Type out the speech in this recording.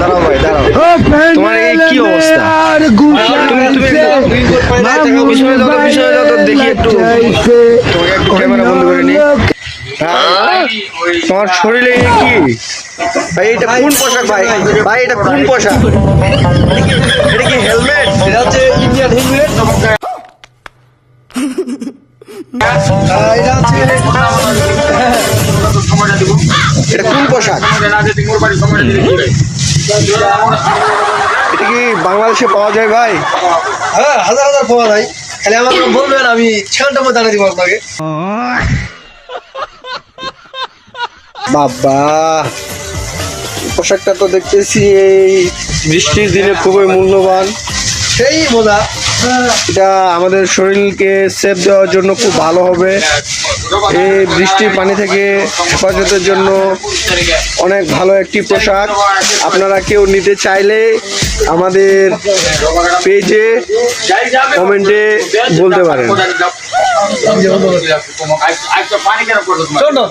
দাঁড়াও ভাই, দাঁড়াও। তোমার এই কি অবস্থা? বিষয় দাও তো দেখি একটু। তোমাকে একটু ক্যামেরা বন্ধ করে নি। তোমার শরীরে কি ভাই? এটা কোন পোশাক ভাই? ভাই এটা কোন পোশাক? এটা কি হেলমেট? এটা হচ্ছে ইন্ডিয়ান হেলমেট। এটা কোন পোশাক? এটা কি বাংলাদেশে পাওয়া যায় ভাই? হ্যাঁ, হাজার হাজার পাওয়া যায়। খালি আমাকে বলবেন, আমি সেখানটা মধ্যে আনে দিব আপনাকে। বাবা, পোশাকটা তো দেখতেছি এই বৃষ্টির দিনে খুবই মূল্যবান। সেই মজা। এটা আমাদের শরীরকে সেফ দেওয়ার জন্য খুব ভালো হবে। এই বৃষ্টির পানি থেকে হেফাজতের জন্য অনেক ভালো একটি পোশাক। আপনারা কেউ নিতে চাইলে আমাদের পেজে কমেন্টে বলতে পারেন। চলো।